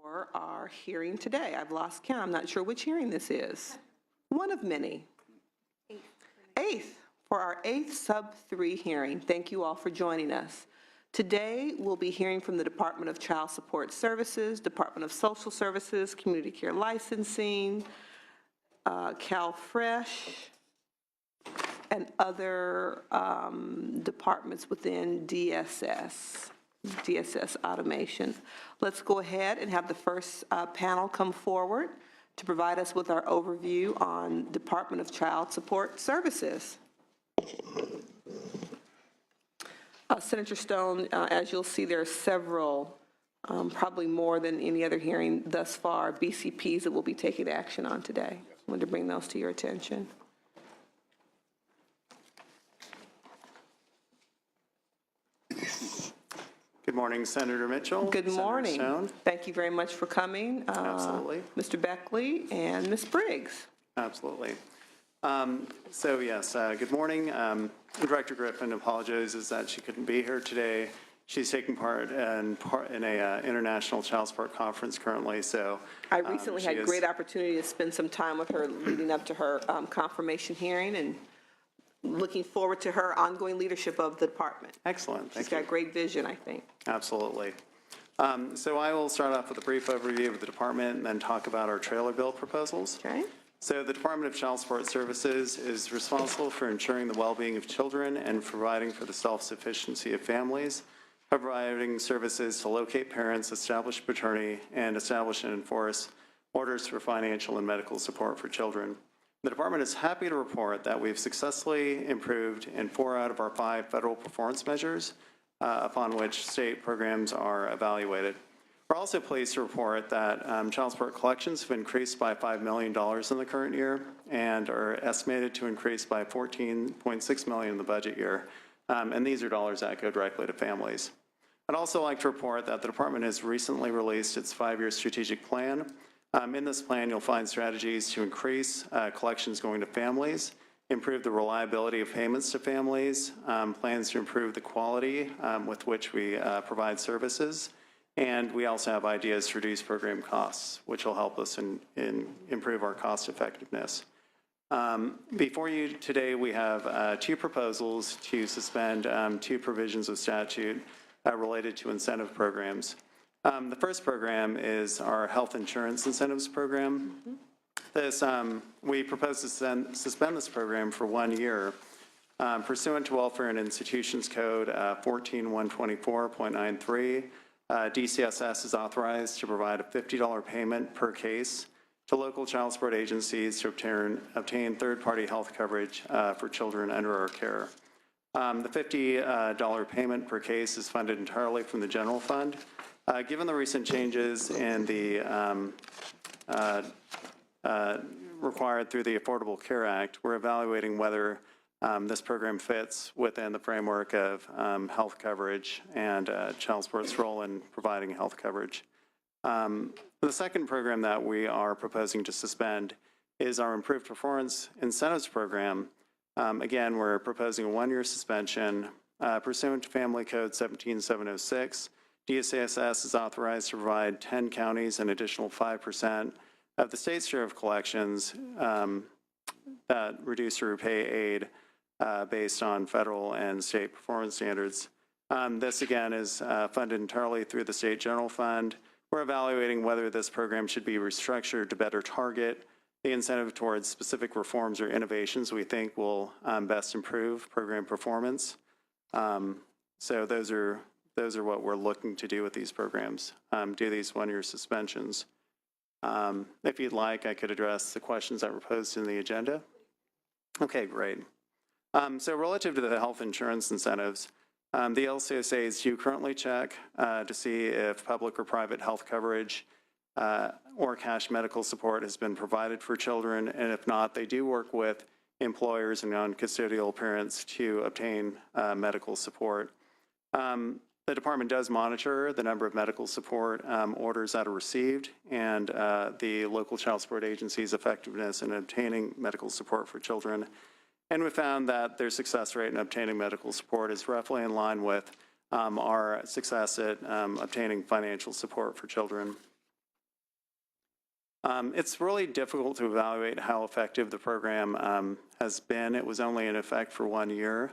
for our hearing today. I've lost count. I'm not sure which hearing this is. One of many. Eighth, for our eighth sub-3 hearing. Thank you all for joining us. Today, we'll be hearing from the Department of Child Support Services, Department of Social Services, Community Care Licensing, CalFresh, and other departments within DSS automation. Let's go ahead and have the first panel come forward to provide us with our overview on Department of Child Support Services. Senator Stone, as you'll see, there are several, probably more than any other hearing thus far, BCPs that we'll be taking action on today. I wanted to bring those to your attention. Good morning, Senator Mitchell. Good morning. Senator Stone. Thank you very much for coming. Absolutely. Mr. Beckley and Ms. Briggs. Absolutely. Good morning. Director Griffin apologizes that she couldn't be here today. She's taking part in a international child support conference currently. So I recently had great opportunity to spend some time with her leading up to her confirmation hearing, and looking forward to her ongoing leadership of the department. Excellent. She's got great vision, I think. Absolutely. So I will start off with a brief overview of the department and then talk about our trailer bill proposals. Okay. So the Department of Child Support Services is responsible for ensuring the well-being of children and providing for the self-sufficiency of families, providing services to locate parents, establish paternity, and establish and enforce orders for financial and medical support for children. The department is happy to report that we've successfully improved in 4 out of our 5 federal performance measures upon which state programs are evaluated. We're also pleased to report that child support collections have increased by $5 million in the current year and are estimated to increase by $14.6 million in the budget year. And these are dollars that go directly to families. I'd also like to report that the department has recently released its 5-year strategic plan. In this plan, you'll find strategies to increase collections going to families, improve the reliability of payments to families, plans to improve the quality with which we provide services, and we also have ideas to reduce program costs, which will help us in improve our cost effectiveness. Before you today, we have 2 proposals to suspend 2 provisions of statute related to incentive programs. The first program is our health insurance incentives program. We propose to suspend this program for 1 year. Pursuant to Welfare and Institutions Code 14124.93, DCSS is authorized to provide a $50 payment per case to local child support agencies to obtain third-party health coverage for children under our care. The $50 payment per case is funded entirely from the general fund. Given the recent changes in the required through the Affordable Care Act, we're evaluating whether this program fits within the framework of health coverage and child support's role in providing health coverage. The second program that we are proposing to suspend is our Improved Performance Incentives Program. Again, we're proposing a 1-year suspension. Pursuant to Family Code 17706, DCSS is authorized to provide 10 counties an additional 5% of the state's share of collections that reduce or repay aid based on federal and state performance standards. This, again, is funded entirely through the state general fund. We're evaluating whether this program should be restructured to better target the incentive towards specific reforms or innovations we think will best improve program performance. So those are what we're looking to do with these programs, do these 1-year suspensions. If you'd like, I could address the questions that were posed in the agenda. Okay, great. So relative to the health insurance incentives, the LCSAs do currently check to see if public or private health coverage or cash medical support has been provided for children, and if not, they do work with employers and non-custodial parents to obtain medical support. The department does monitor the number of medical support orders that are received and the local child support agency's effectiveness in obtaining medical support for children. And we found that their success rate in obtaining medical support is roughly in line with our success at obtaining financial support for children. It's really difficult to evaluate how effective the program has been. It was only in effect for 1 year.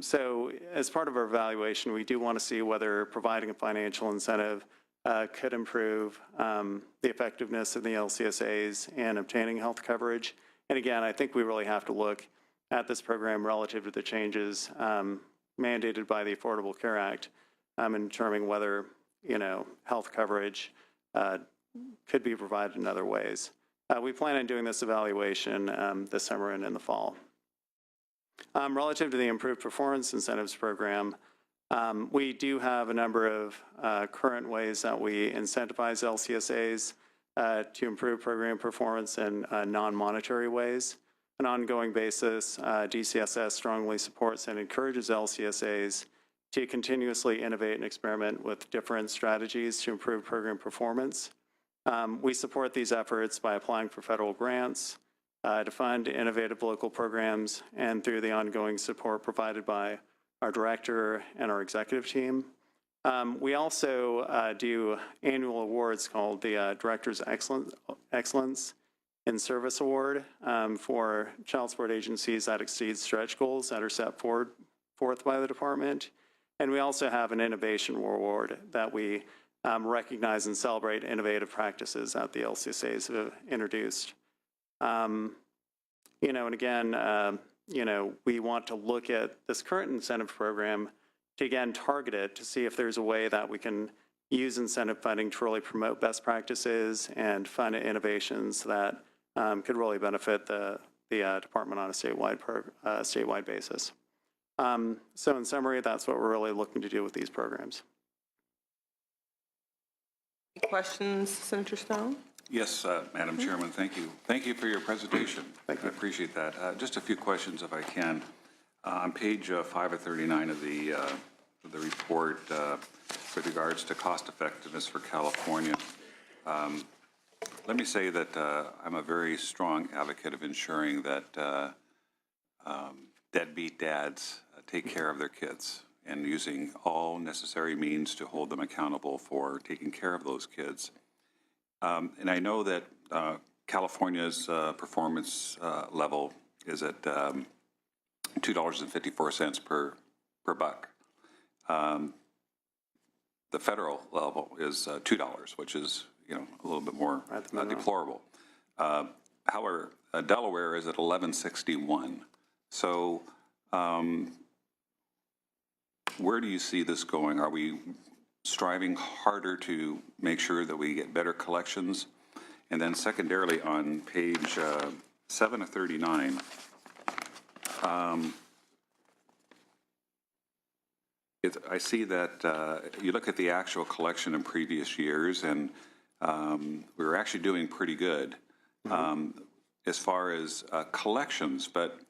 So as part of our evaluation, we do want to see whether providing a financial incentive could improve the effectiveness of the LCSAs and obtaining health coverage. And again, I think we really have to look at this program relative to the changes mandated by the Affordable Care Act in determining whether, health coverage could be provided in other ways. We plan on doing this evaluation this summer and in the fall. Relative to the Improved Performance Incentives Program, we do have a number of current ways that we incentivize LCSAs to improve program performance in non-monetary ways. On an ongoing basis, DCSS strongly supports and encourages LCSAs to continuously innovate and experiment with different strategies to improve program performance. We support these efforts by applying for federal grants, to fund innovative local programs, and through the ongoing support provided by our director and our executive team. We also do annual awards called the Director's Excellence in Service Award for child support agencies that exceed stretch goals that are set forth by the department. And we also have an innovation award that we recognize and celebrate innovative practices that the LCSAs have introduced. And again, we want to look at this current incentive program to again target it to see if there's a way that we can use incentive funding to really promote best practices and fund innovations that could really benefit the department on a statewide basis. So in summary, that's what we're really looking to do with these programs. Any questions, Senator Stone? Yes, Madam Chairman, thank you. Thank you for your presentation. Thank you. I appreciate that. Just a few questions, if I can. On page 5 of 39 of the report, with regards to cost effectiveness for California, let me say that I'm a very strong advocate of ensuring that deadbeat dads take care of their kids and using all necessary means to hold them accountable for taking care of those kids. And I know that California's performance level is at $2.54 per buck. The federal level is $2, which is a little bit more deplorable. However, Delaware is at $11.61. So where do you see this going? Are we striving harder to make sure that we get better collections? And then secondarily, on page 7 of 39, I see that you look at the actual collection in previous years, and we were actually doing pretty good as far as collections, but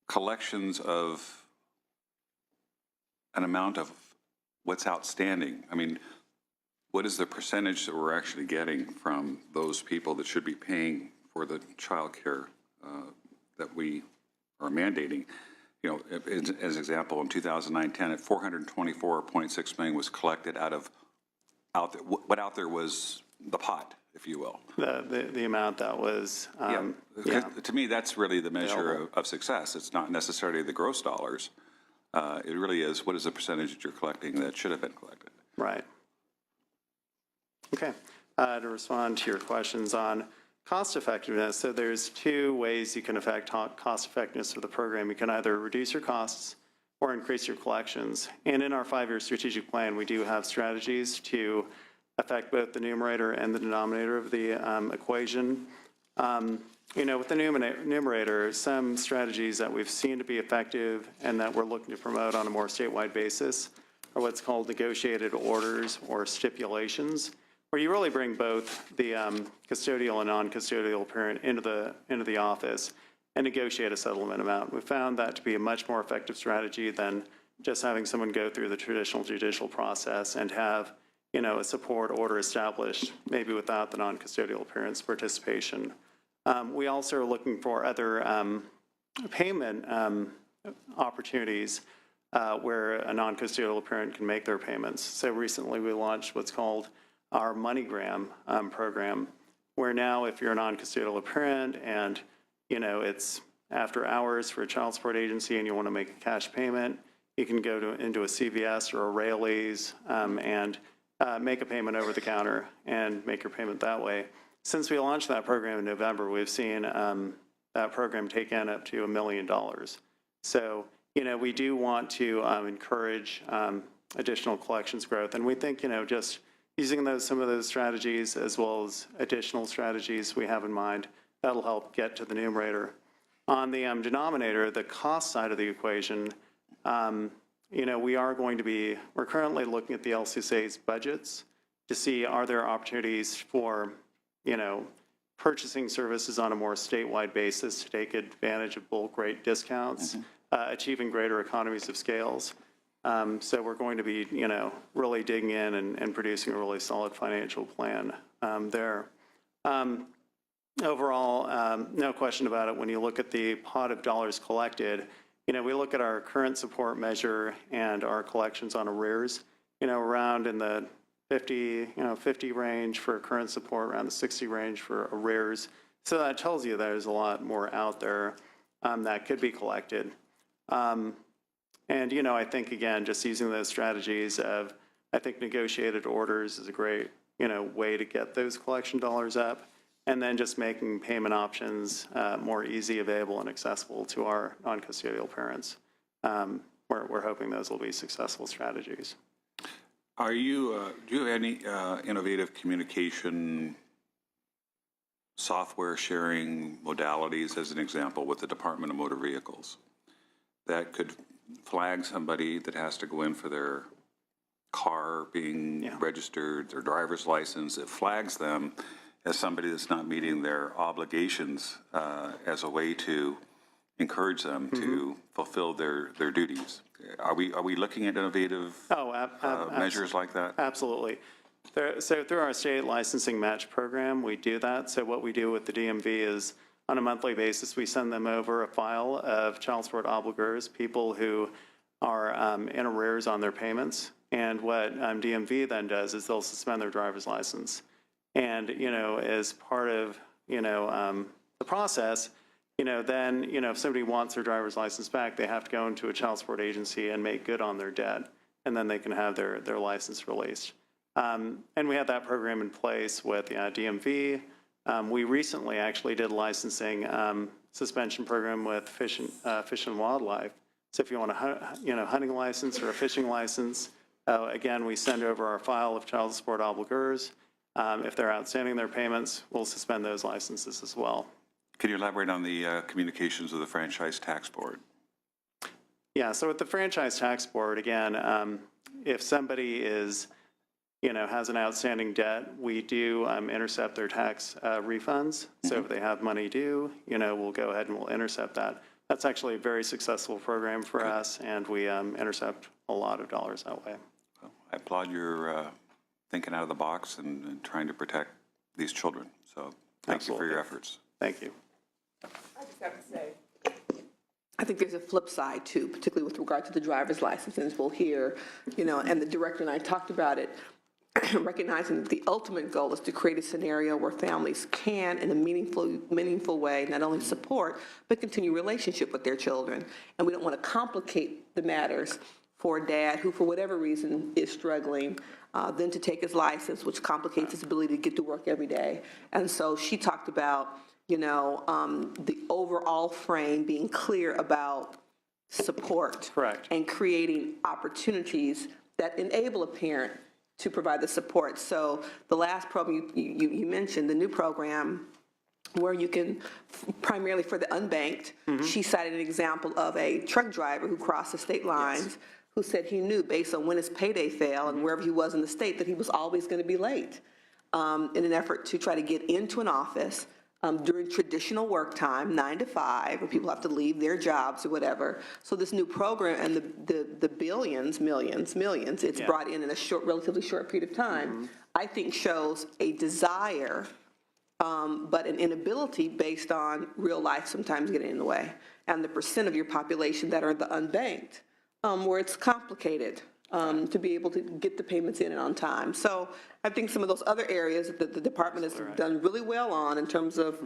collections of an amount of what's outstanding. I mean, what is the percentage that we're actually getting from those people that should be paying for the child care that we are mandating? As example, in 2009-10, at $424.6 million was collected what out there was the pot, if you will. The amount that was, To me, that's really the measure of success. It's not necessarily the gross dollars. It really is, what is the percentage that you're collecting that should have been collected? Right. Okay. To respond to your questions on cost effectiveness, so there's two ways you can affect cost effectiveness of the program. You can either reduce your costs or increase your collections. And in our 5-year strategic plan, we do have strategies to affect both the numerator and the denominator of the equation. With the numerator, some strategies that we've seen to be effective and that we're looking to promote on a more statewide basis are what's called negotiated orders or stipulations, where you really bring both the custodial and non-custodial parent into the office and negotiate a settlement amount. We found that to be a much more effective strategy than just having someone go through the traditional judicial process and have a support order established, maybe without the non-custodial parent's participation. We also are looking for other payment opportunities where a non-custodial parent can make their payments. So recently we launched what's called our MoneyGram program, where now if you're a non-custodial parent and, it's after hours for a child support agency and you want to make a cash payment, you can go into a CVS or a Raley's and make a payment over the counter and make your payment that way. Since we launched that program in November, we've seen that program take in up to $1 million. So, we do want to encourage additional collections growth. And we think, just using some of those strategies as well as additional strategies we have in mind, that'll help get to the numerator. On the denominator, the cost side of the equation, we're currently looking at the LCSA's budgets to see are there opportunities for, purchasing services on a more statewide basis to take advantage of bulk rate discounts, achieving greater economies of scales. So we're going to be, really digging in and producing a really solid financial plan there. Overall, no question about it, when you look at the pot of dollars collected, we look at our current support measure and our collections on arrears, around in the 50 range for current support, around the 60 range for arrears. So that tells you there's a lot more out there that could be collected. And, I think, again, just using those strategies of, I think negotiated orders is a great, way to get those collection dollars up. And then just making payment options more easy, available, and accessible to our non-custodial parents. We're hoping those will be successful strategies. Do you have any innovative communication software sharing modalities, as an example, with the Department of Motor Vehicles that could flag somebody that has to go in for their car being registered, their driver's license? It flags them as somebody that's not meeting their obligations as a way to encourage them to fulfill their duties. Are we looking at innovative measures like that? Absolutely. So through our state licensing match program, we do that. So what we do with the DMV is on a monthly basis, we send them over a file of child support obligors, people who are in arrears on their payments. And what DMV then does is they'll suspend their driver's license. And, as part of, the process, then, if somebody wants their driver's license back, they have to go into a child support agency and make good on their debt, and then they can have their license released. And we had that program in place with DMV. We recently actually did a licensing suspension program with Fish and Wildlife. So if you want a hunting license or a fishing license, again, we send over our file of child support obligors. If they're outstanding their payments, we'll suspend those licenses as well. Can you elaborate on the communications with the Franchise Tax Board? Yeah, so with the Franchise Tax Board, again, if somebody is, has an outstanding debt, we do intercept their tax refunds. So if they have money due, we'll go ahead and we'll intercept that. That's actually a very successful program for us, and we intercept a lot of dollars that way. Well, I applaud your thinking out of the box and trying to protect these children. So thank you for your efforts. Thank you. I just have to say, I think there's a flip side too, particularly with regard to the driver's license, and we'll hear, and the director and I talked about it, recognizing that the ultimate goal is to create a scenario where families can, in a meaningful way, not only support, but continue relationship with their children. And we don't want to complicate the matters for a dad who, for whatever reason, is struggling, then to take his license, which complicates his ability to get to work every day. And so she talked about, the overall frame being clear about support. Correct. And creating opportunities that enable a parent to provide the support. So the last program you mentioned, the new program, where you can, primarily for the unbanked, she cited an example of a truck driver who crossed the state lines, who said he knew based on when his payday fell and wherever he was in the state that he was always going to be late in an effort to try to get into an office during traditional work time, 9 to 5, where people have to leave their jobs or whatever. So this new program and the billions, millions it's brought in a relatively short period of time, I think shows a desire, but an inability based on real life sometimes getting in the way, and the percent of your population that are the unbanked, where it's complicated to be able to get the payments in and on time. So I think some of those other areas that the department has done really well on in terms of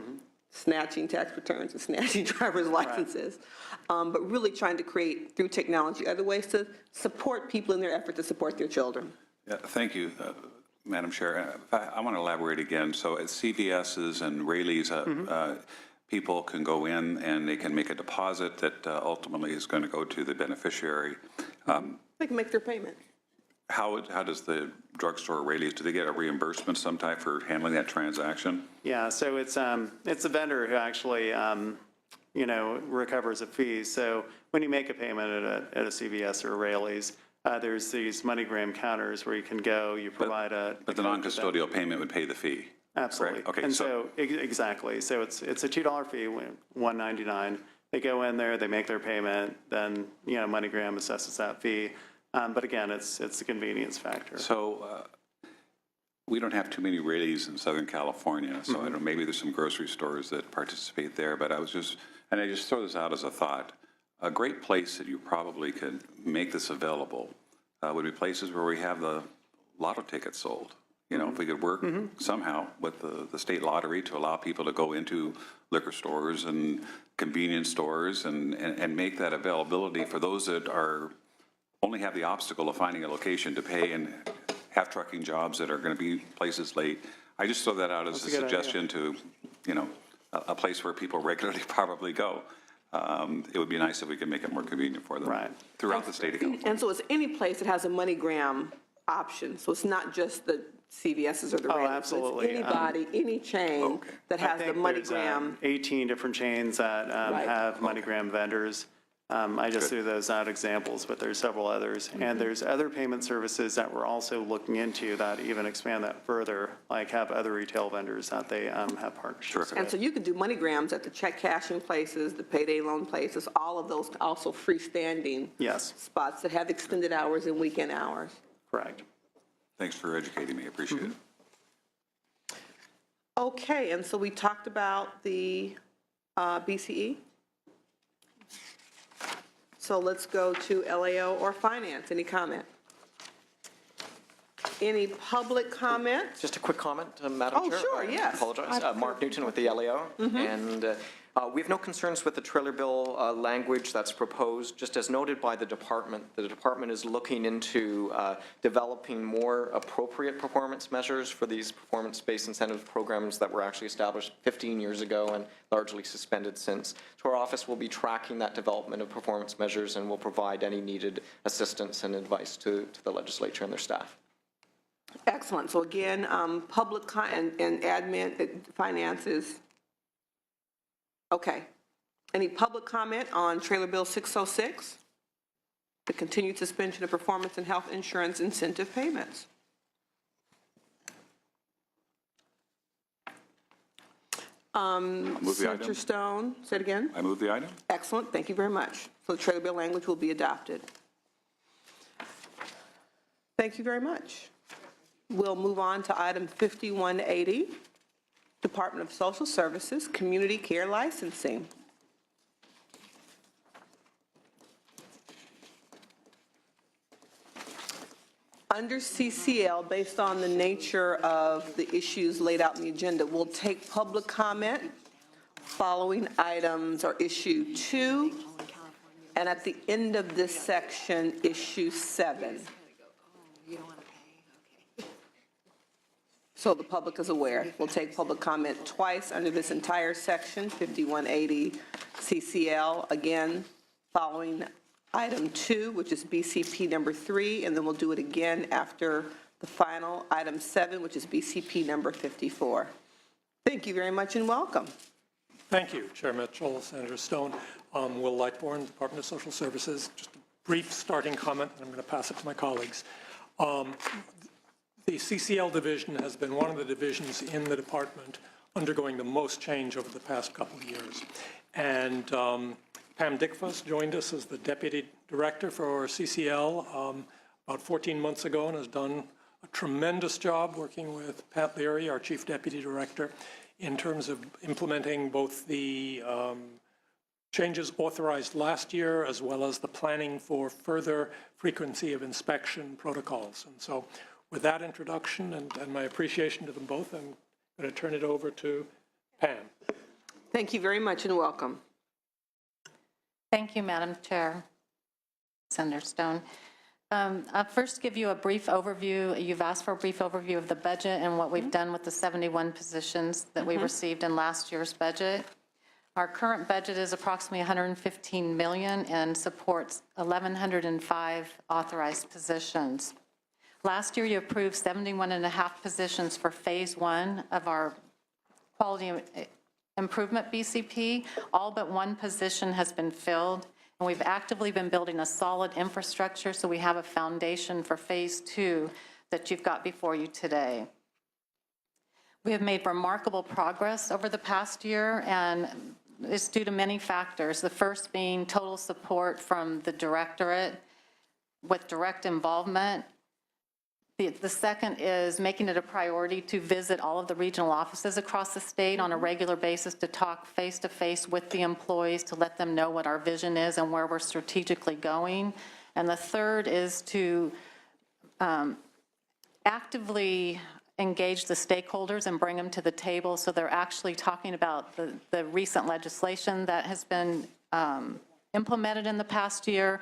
snatching tax returns and snatching driver's licenses, but really trying to create, through technology, other ways to support people in their effort to support their children. Yeah, thank you, Madam Chair. I want to elaborate again. So at CVS's and Rayleigh's, people can go in and they can make a deposit that ultimately is going to go to the beneficiary. They can make their payment. How does the drugstore Rayleigh's, do they get a reimbursement sometime for handling that transaction? Yeah, so it's a vendor who actually, recovers a fee. So when you make a payment at a CVS or a Rayleigh's, there's these MoneyGram counters where you can go, you provide But the non-custodial payment would pay the fee. Absolutely. Right. Okay, and so exactly. So it's a $2 fee, $1.99. They go in there, they make their payment, then MoneyGram assesses that fee. But again, it's the convenience factor. So we don't have too many Rayleigh's in Southern California, so I don't know, maybe there's some grocery stores that participate there. But I just throw this out as a thought. A great place that you probably could make this available would be places where we have the lotto tickets sold. If we could work somehow with the state lottery to allow people to go into liquor stores and convenience stores and make that availability for those that only have the obstacle of finding a location to pay and have trucking jobs that are going to be places late. I just throw that out as a suggestion to, a place where people regularly probably go. It would be nice if we could make it more convenient for them throughout the state of California. And so it's any place that has a MoneyGram option. So it's not just the CVS's or the Rayleigh's. Absolutely. It's anybody, any chain that has the MoneyGram. 18 different chains that have MoneyGram vendors. I just threw those out examples, but there's several others. And there's other payment services that we're also looking into that even expand that further, like have other retail vendors that they have partnerships with. And so you can do MoneyGrams at the check cashing places, the payday loan places, all of those also freestanding spots that have extended hours and weekend hours. Correct. Thanks for educating me. I appreciate it. Okay, and so we talked about the BCE. So let's go to LAO or Finance. Any comment? Any public comment? Just a quick comment, Madam Chair. Oh, sure, yes. I apologize. Mark Newton with the LAO. And we have no concerns with the trailer bill language that's proposed. Just as noted by the department is looking into developing more appropriate performance measures for these performance-based incentive programs that were actually established 15 years ago and largely suspended since. So our office will be tracking that development of performance measures and will provide any needed assistance and advice to the legislature and their staff. Excellent. So again, public and admin, finances. Okay. Any public comment on Trailer Bill 606? The continued suspension of performance and health insurance incentive payments. Move the Senator item. Stone, say it again. I move the item. Excellent. Thank you very much. So the trailer bill language will be adopted. Thank you very much. We'll move on to item 5180, Department of Social Services, Community Care Licensing. Under CCL, based on the nature of the issues laid out in the agenda, we'll take public comment following items or issue 2, and at the end of this section, issue 7. So the public is aware. We'll take public comment twice under this entire section, 5180 CCL, again, following item 2, which is BCP number 3, and then we'll do it again after the final item 7, which is BCP number 54. Thank you very much and welcome. Thank you, Chair Mitchell, Senator Stone. Will Lightbourne, Department of Social Services. Just a brief starting comment, and I'm going to pass it to my colleagues. The CCL division has been one of the divisions in the department undergoing the most change over the past couple of years. And Pam Dickfuss joined us as the Deputy Director for CCL about 14 months ago and has done a tremendous job working with Pat Leary, our Chief Deputy Director, in terms of implementing both the changes authorized last year, as well as the planning for further frequency of inspection protocols. And so with that introduction and my appreciation to them both, I'm going to turn it over to Pam. Thank you very much and welcome. Thank you, Madam Chair. Senator Stone. I'll first give you a brief overview. You've asked for a brief overview of the budget and what we've done with the 71 positions that we received in last year's budget. Our current budget is approximately $115 million and supports 1,105 authorized positions. Last year, you approved 71.5 positions for phase 1 of our quality improvement BCP. All but one position has been filled. And we've actively been building a solid infrastructure, so we have a foundation for phase 2 that you've got before you today. We have made remarkable progress over the past year, and it's due to many factors. The first being total support from the directorate with direct involvement. The second is making it a priority to visit all of the regional offices across the state on a regular basis to talk face-to-face with the employees to let them know what our vision is and where we're strategically going. And the third is to actively engage the stakeholders and bring them to the table so they're actually talking about the recent legislation that has been implemented in the past year,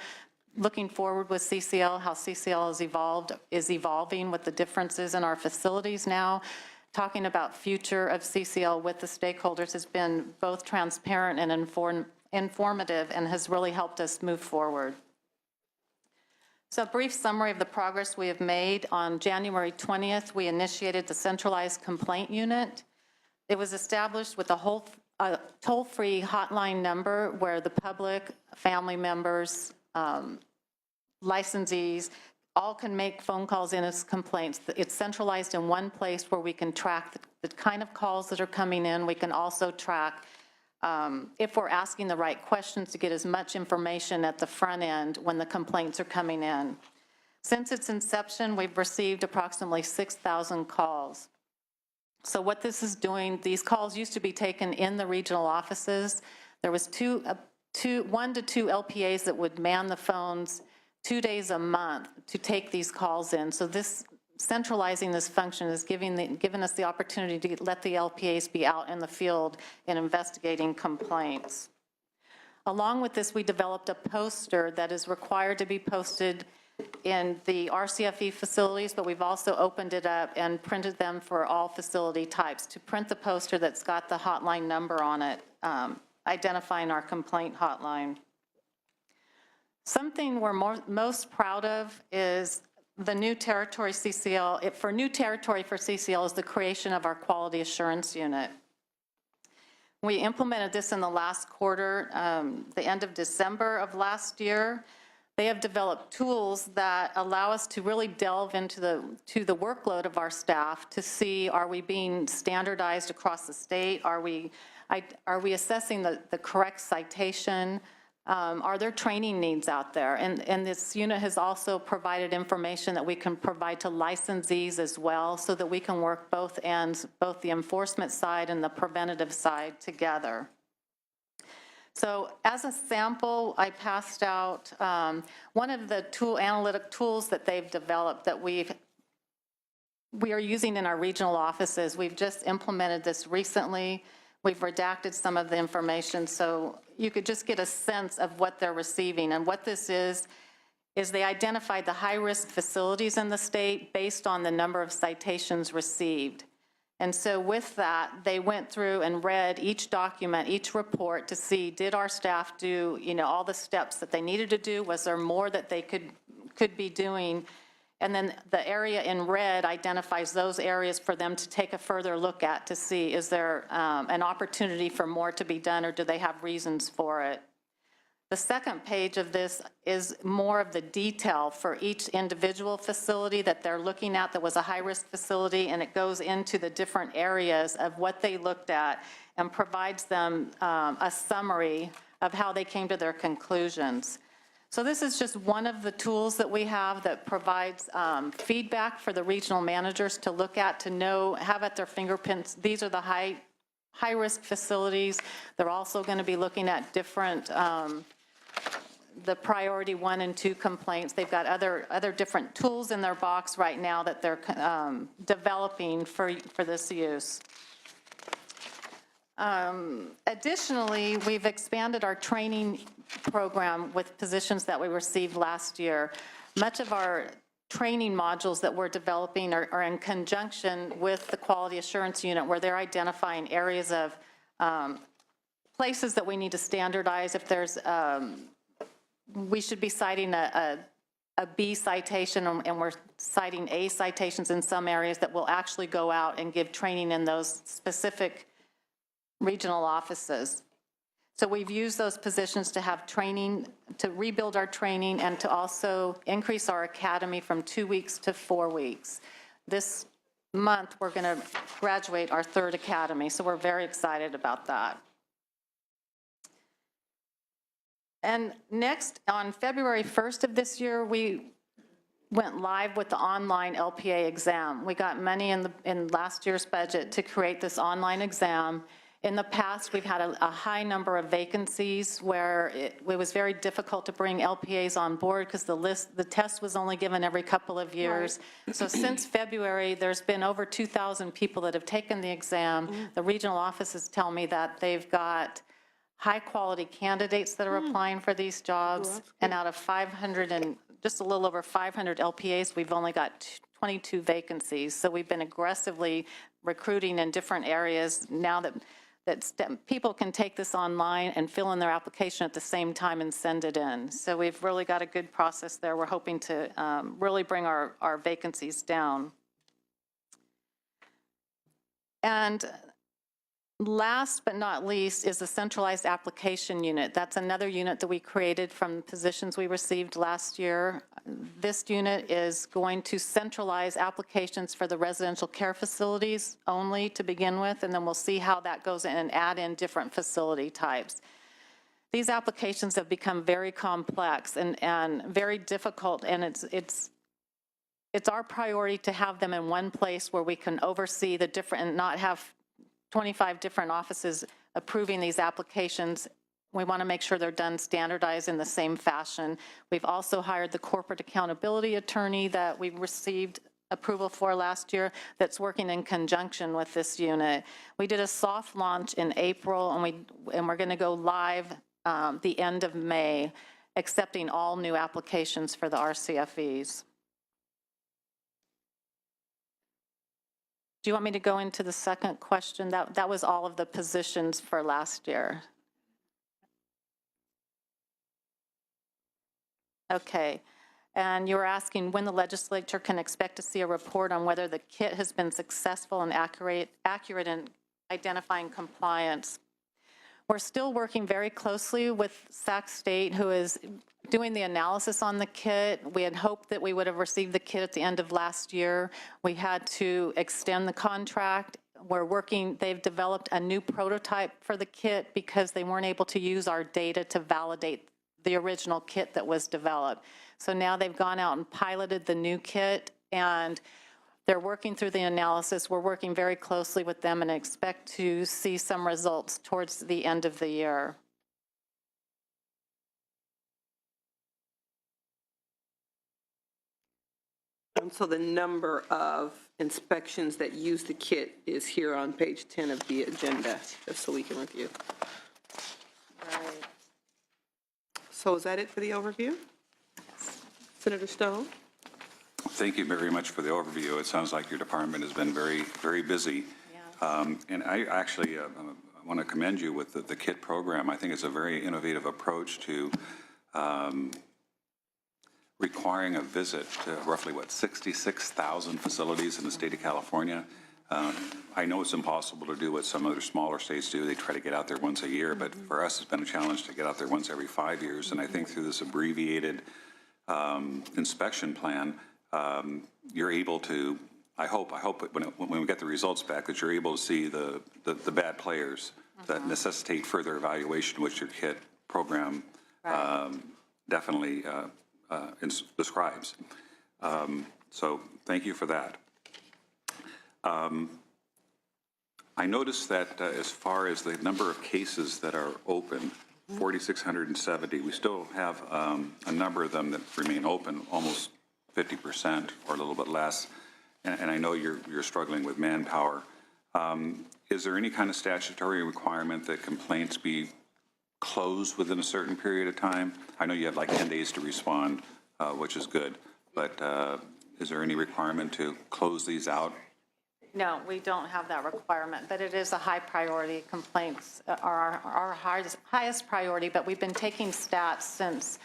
looking forward with CCL, how CCL is evolving with the differences in our facilities now. Talking about future of CCL with the stakeholders has been both transparent and informative and has really helped us move forward. So a brief summary of the progress we have made. On January 20th, we initiated the centralized complaint unit. It was established with a toll-free hotline number where the public, family members, licensees, all can make phone calls in as complaints. It's centralized in one place where we can track the kind of calls that are coming in. We can also track if we're asking the right questions to get as much information at the front end when the complaints are coming in. Since its inception, we've received approximately 6,000 calls. So what this is doing, these calls used to be taken in the regional offices. There was 1 to 2 LPAs that would man the phones 2 days a month to take these calls in. So this centralizing this function is giving us the opportunity to let the LPAs be out in the field in investigating complaints. Along with this, we developed a poster that is required to be posted in the RCFE facilities, but we've also opened it up and printed them for all facility types to print the poster that's got the hotline number on it, identifying our complaint hotline. Something we're most proud of is the new territory CCL. For new territory for CCL is the creation of our quality assurance unit. We implemented this in the last quarter, the end of December of last year. They have developed tools that allow us to really delve into the workload of our staff to see, are we being standardized across the state? Are we assessing the correct citation? Are there training needs out there? And this unit has also provided information that we can provide to licensees as well so that we can work both ends, both the enforcement side and the preventative side together. So as a sample, I passed out one of the analytic tools that they've developed that we are using in our regional offices. We've just implemented this recently. We've redacted some of the information so you could just get a sense of what they're receiving. And what this is they identified the high-risk facilities in the state based on the number of citations received. And so with that, they went through and read each document, each report to see, did our staff do, all the steps that they needed to do? Was there more that they could be doing? And then the area in red identifies those areas for them to take a further look at to see, is there an opportunity for more to be done or do they have reasons for it? The second page of this is more of the detail for each individual facility that they're looking at that was a high-risk facility, and it goes into the different areas of what they looked at and provides them a summary of how they came to their conclusions. So this is just one of the tools that we have that provides feedback for the regional managers to look at, to know, have at their fingerprints, these are the high-risk facilities. They're also going to be looking at different, the priority 1 and 2 complaints. They've got other different tools in their box right now that they're developing for this use. Additionally, we've expanded our training program with positions that we received last year. Much of our training modules that we're developing are in conjunction with the Quality Assurance Unit, where they're identifying areas of places that we need to standardize. If there's, we should be citing a B citation, and we're citing A citations in some areas that will actually go out and give training in those specific regional offices. So we've used those positions to have training, to rebuild our training, and to also increase our academy from 2 weeks to 4 weeks. This month, we're going to graduate our 3rd academy, so we're very excited about that. And next, on February 1st of this year, we went live with the online LPA exam. We got money in last year's budget to create this online exam. In the past, we've had a high number of vacancies where it was very difficult to bring LPAs on board because the test was only given every couple of years. Right. So since February, there's been over 2,000 people that have taken the exam. The regional offices tell me that they've got high-quality candidates that are applying for these jobs, and out of 500 and just a little over 500 LPAs, we've only got 22 vacancies. So we've been aggressively recruiting in different areas now that people can take this online and fill in their application at the same time and send it in. So we've really got a good process there. We're hoping to really bring our vacancies down. And last but not least is the centralized application unit. That's another unit that we created from positions we received last year. This unit is going to centralize applications for the residential care facilities only to begin with, and then we'll see how that goes in and add in different facility types. These applications have become very complex and very difficult, and it's our priority to have them in one place where we can oversee the different and not have 25 different offices approving these applications. We want to make sure they're done standardized in the same fashion. We've also hired the corporate accountability attorney that we received approval for last year that's working in conjunction with this unit. We did a soft launch in April, and we're going to go live the end of May, accepting all new applications for the RCFEs. Do you want me to go into the second question? That was all of the positions for last year. Okay. And you were asking when the legislature can expect to see a report on whether the kit has been successful and accurate in identifying compliance. We're still working very closely with Sac State, who is doing the analysis on the kit. We had hoped that we would have received the kit at the end of last year. We had to extend the contract. They've developed a new prototype for the kit because they weren't able to use our data to validate the original kit that was developed. So now they've gone out and piloted the new kit, and they're working through the analysis. We're working very closely with them and expect to see some results towards the end of the year. And so the number of inspections that use the kit is here on page 10 of the agenda, just so we can review. Right. So is that it for the overview? Yes. Senator Stone? Thank you very much for the overview. It sounds like your department has been very, very busy. Yeah. And I actually want to commend you with the KIT program. I think it's a very innovative approach to requiring a visit to roughly, 66,000 facilities in the state of California. I know it's impossible to do what some other smaller states do. They try to get out there once a year, but for us, it's been a challenge to get out there once every 5 years. And I think through this abbreviated inspection plan, you're able to, I hope when we get the results back, that you're able to see the bad players that necessitate further evaluation, which your KIT program definitely describes. So thank you for that. I noticed that as far as the number of cases that are open, 4,670, we still have a number of them that remain open, almost 50% or a little bit less. And I know you're struggling with manpower. Is there any kind of statutory requirement that complaints be closed within a certain period of time? I know you have like 10 days to respond, which is good, but is there any requirement to close these out? No, we don't have that requirement, but it is a high priority. Complaints are our highest priority, but we've been taking stats since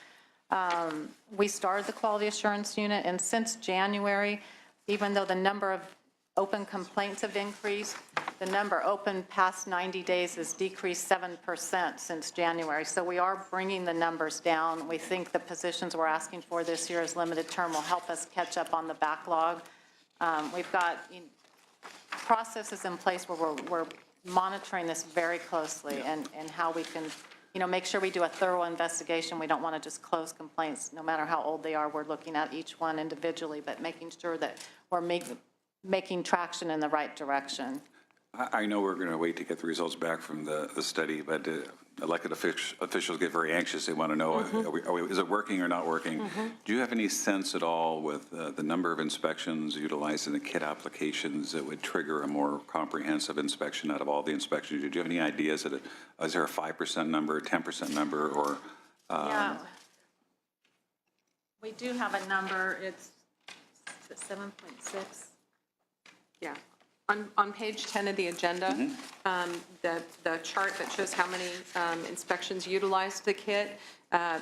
we started the quality assurance unit, and since January, even though the number of open complaints have increased, the number open past 90 days has decreased 7% since January. So we are bringing the numbers down. We think the positions we're asking for this year as limited term will help us catch up on the backlog. We've got processes in place where we're monitoring this very closely and how we can, make sure we do a thorough investigation. We don't want to just close complaints, no matter how old they are. We're looking at each one individually, but making sure that we're making traction in the right direction. I know we're going to wait to get the results back from the study, but elected officials get very anxious. They want to know, is it working or not working? Do you have any sense at all with the number of inspections utilized in the kit applications that would trigger a more comprehensive inspection out of all the inspections? Do you have any ideas? Is there a 5% number, a 10% number, or? Yeah. We do have a number. It's 7.6. Yeah. On page 10 of the agenda, the chart that shows how many inspections utilized the kit,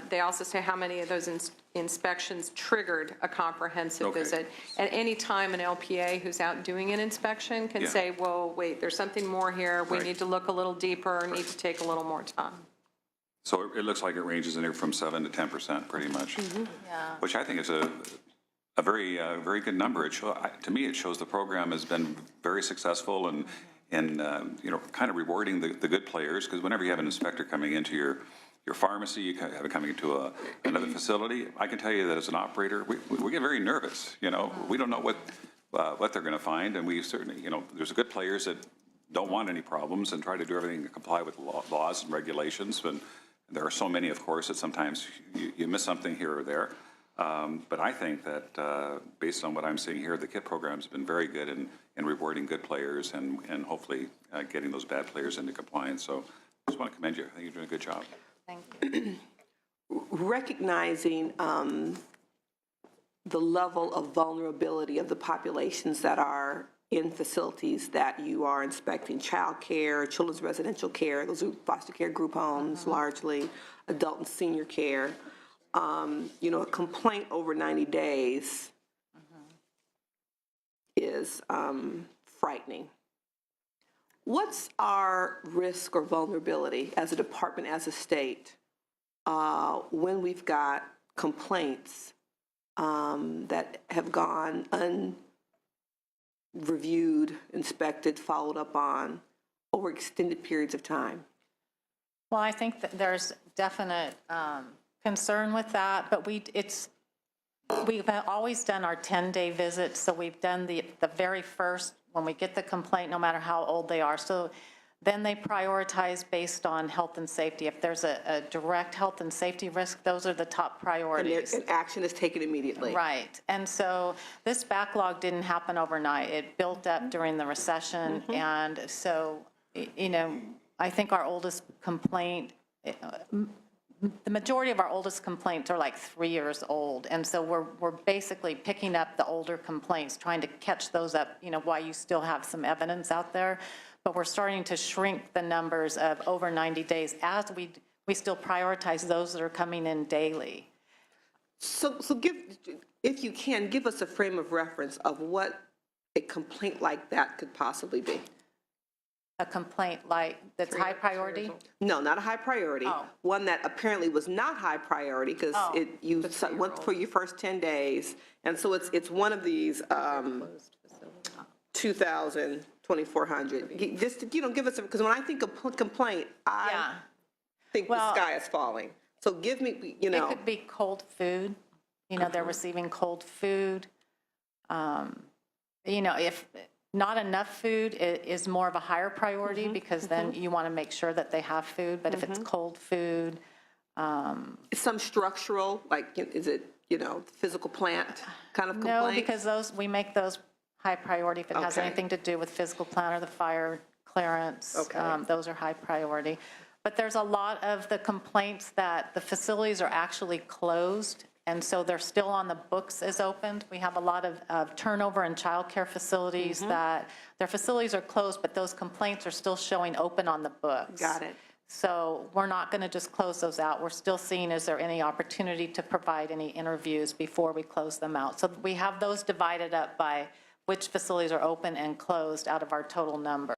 they also say how many of those inspections triggered a comprehensive visit. At any time, an LPA who's out doing an inspection can say, whoa, wait, there's something more here. We need to look a little deeper, need to take a little more time. So it looks like it ranges in there from 7 to 10% pretty much, Yeah. which I think is a very good number. To me, it shows the program has been very successful and kind of rewarding the good players, because whenever you have an inspector coming into your pharmacy, you have it coming into another facility, I can tell you that as an operator, we get very nervous. We don't know what they're going to find, and we certainly, there's good players that don't want any problems and try to do everything to comply with laws and regulations, but there are so many, of course, that sometimes you miss something here or there. But I think that based on what I'm seeing here, the KIT program has been very good in rewarding good players and hopefully getting those bad players into compliance. So I just want to commend you. I think you're doing a good job. Thank you. Recognizing the level of vulnerability of the populations that are in facilities that you are inspecting, child care, children's residential care, those are foster care group homes largely, adult and senior care. A complaint over 90 days is frightening. What's our risk or vulnerability as a department, as a state, when we've got complaints that have gone unreviewed, inspected, followed up on over extended periods of time? Well, I think that there's definite concern with that, but we've always done our 10-day visits, so we've done the very first, when we get the complaint, no matter how old they are. So then they prioritize based on health and safety. If there's a direct health and safety risk, those are the top priorities. And action is taken immediately. Right. And so this backlog didn't happen overnight. It built up during the recession. And so, I think our oldest complaint, the majority of our oldest complaints are like 3 years old. And so we're basically picking up the older complaints, trying to catch those up, while you still have some evidence out there. But we're starting to shrink the numbers of over 90 days as we still prioritize those that are coming in daily. So if you can, give us a frame of reference of what a complaint like that could possibly be. A complaint that's high priority? No, not a high priority. Oh. One that apparently was not high priority because you went for your first 10 days. And so it's one of these 2,000, 2,400. Just, give us, because when I think of complaint, I think the sky is falling. So give me, It could be cold food. They're receiving cold food. If Not enough food is more of a higher priority because then you want to make sure that they have food. But if it's cold food, Some structural, like, is it, physical plant kind of complaints? no, because we make those high priority if it has Okay. anything to do with physical plant or the fire clearance. Okay. Those are high priority. But there's a lot of the complaints that the facilities are actually closed, and so they're still on the books as opened. We have a lot of turnover in childcare facilities that their facilities are closed, but those complaints are still showing open on the books. Got it. So we're not going to just close those out. We're still seeing, is there any opportunity to provide any interviews before we close them out? So we have those divided up by which facilities are open and closed out of our total number.